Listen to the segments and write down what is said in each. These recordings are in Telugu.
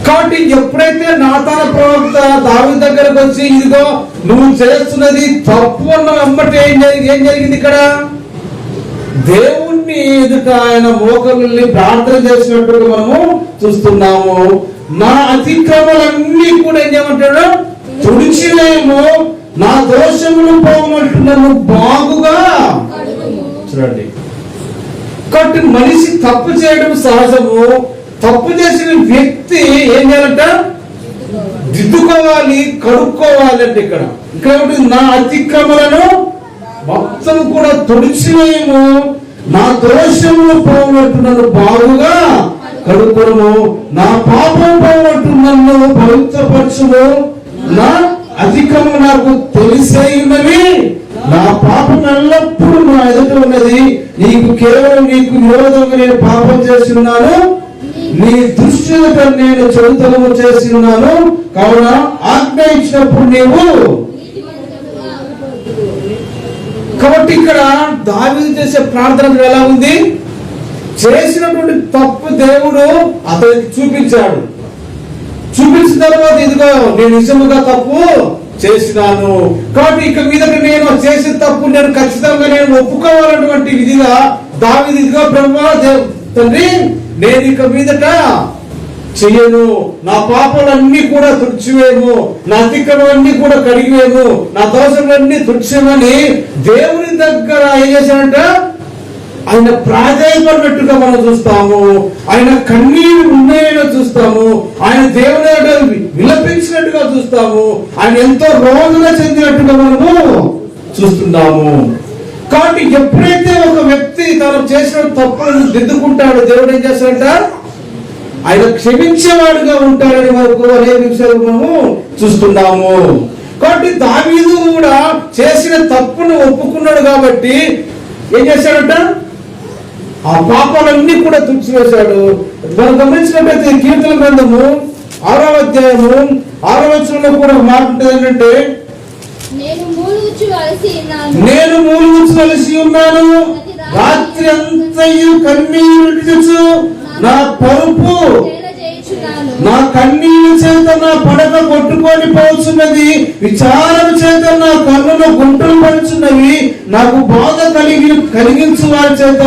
కాబట్టి ఎప్పుడైతే నాతాన ప్రవక్త దావీదు దగ్గరకు వచ్చి ఇదిగో నువ్వు చేస్తున్నది తప్పు అన్న వెంబటి ఏం జరిగింది? ఇక్కడ దేవుణ్ణి ఎదుట ఆయన మోకరుల్ని ప్రార్థన చేసినట్టుగా మనము చూస్తున్నాము. నా అతిక్రమాలన్నీ కూడా ఏం చేయమంటాడు? తుడిచివేమో, నా దోషములు పోవమంటున్నాను బాగుగా చూడండి. కాబట్టి మనిషి తప్పు చేయడం సహజము. తప్పు చేసిన వ్యక్తి ఏం చేయాలంట? దిద్దుకోవాలి, కడుక్కోవాలి. అంటే ఇక్కడ నా అతిక్రమలను మొత్తం కూడా తుడిచివేయము, నా దోషములు పోవట్టున్నాను బాగుగా కడుక్కోము, నా పాపం పోవట్టున్నాను పవిత్రపరచుము, నా అధికము నాకు తెలిసే ఉన్నవి, నా పాపం ఎల్లప్పుడూ నా ఎదుట ఉన్నది, నీకు కేవలం నీకు విరోధంగా నేను పాపం చేస్తున్నాను, నీ దృష్టితో నేను చెడుతనము చేసి ఉన్నాను, కావున ఆజ్ఞ ఇచ్చినప్పుడు నీవు. కాబట్టి ఇక్కడ దావీదు చేసే ప్రార్థన ఎలా ఉంది? చేసినటువంటి తప్పు దేవుడు అతనికి చూపించాడు. చూపించిన తర్వాత ఇదిగో నేను నిజముగా తప్పు చేసినాను, కాబట్టి ఇక మీదట నేను చేసిన తప్పు నేను ఖచ్చితంగా నేను ఒప్పుకోవాలన్నటువంటి విధిగా దావీదు ఇదిగో బ్రహ్మ తండ్రి నేను ఇక మీదట చెయ్యను, నా పాపాలన్నీ కూడా తుడిచివేము, నా అతిక్రమాలన్నీ కూడా కడిగివేము, నా దోషాలన్నీ తుడిచేమని దేవుని దగ్గర ఏం చేశాడంట? ఆయన ప్రాధాయపడినట్టుగా మనం చూస్తాము, ఆయన కన్నీరు ఉన్నాయని చూస్తాము, ఆయన దేవుని విలపించినట్టుగా చూస్తాము, ఆయన ఎంతో రోదన చెందినట్టుగా మనము చూస్తున్నాము. కాబట్టి ఎప్పుడైతే ఒక వ్యక్తి తను చేసిన తప్పులను దిద్దుకుంటాడో దేవుడు ఏం చేస్తాడంట? ఆయన క్షమించేవాడుగా ఉంటాడని వరకు అనేక విషయాలు మనము చూస్తున్నాము. కాబట్టి దావీదు కూడా చేసిన తప్పును ఒప్పుకున్నాడు కాబట్టి ఏం చేశాడంట? ఆ పాపాలన్నీ కూడా తుడిచివేశాడు. మనం గమనించినట్లయితే కీర్తన గ్రంథము 6వ అధ్యాయము 6వ వచనంలో కూడా మాట ఉంటుంది ఏంటంటే, నేను మూలుగుచవలసి ఉన్నాను, రాత్రి అంతయు కన్నీరు విడుచు నా పరుపు నా కన్నీరు చేత నా పడక కొట్టుకొని పోతున్నది, విచారం చేత నా కన్నును గుంటలు పడుచున్నవి, నాకు బాధ కలిగించు వారి చేత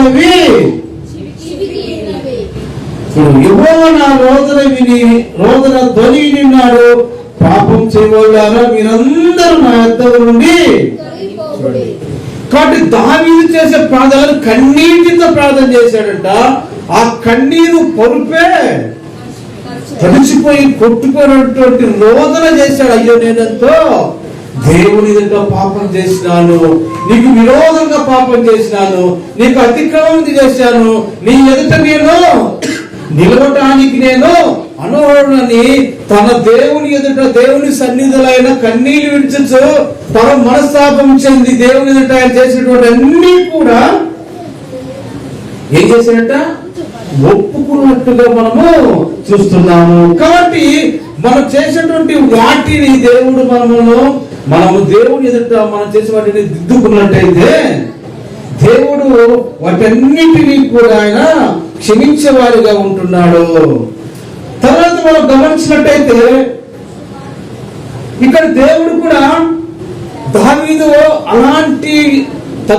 యెహోవా నా రోదన విని రోదన ధ్వని విన్నాడు, పాపం చేయవాళ్ళారా మీరందరూ నా యొద్ద నుండి. కాబట్టి దావీదు చేసే ప్రార్థన కన్నీటితో ప్రార్థన చేశాడంట. ఆ కన్నీరు పొరుపే తడిచిపోయి కొట్టుకున్నటువంటి రోదన చేశాడు. అయ్యో నేనంతో దేవుని దగ్గర పాపం చేసినాను, నీకు విరోధంగా పాపం చేసినాను, నీకు అతిక్రమం చేశాను, నీ ఎదుట నేను నిలవటానికి నేను అనర్హుడని తన దేవుని ఎదుట దేవుని సన్నిధులైన కన్నీళ్లు విడిచు తన మనస్తాపం చెంది దేవుని ఎదుట ఆయన చేసినటువంటి అన్ని కూడా ఏం చేశాడట? ఒప్పుకున్నట్టుగా మనము చూస్తున్నాము. కాబట్టి మనం చేసినటువంటి వాటిని దేవుడు మనము దేవుని ఎదుట మనం చేసే వాటిని దిద్దుకున్నట్టయితే దేవుడు వాటన్నిటినీ కూడా ఆయన క్షమించేవారిగా ఉంటున్నాడు. తర్వాత మనం గమనించినట్టయితే ఇక్కడ దేవుడు కూడా దావీదు అలాంటి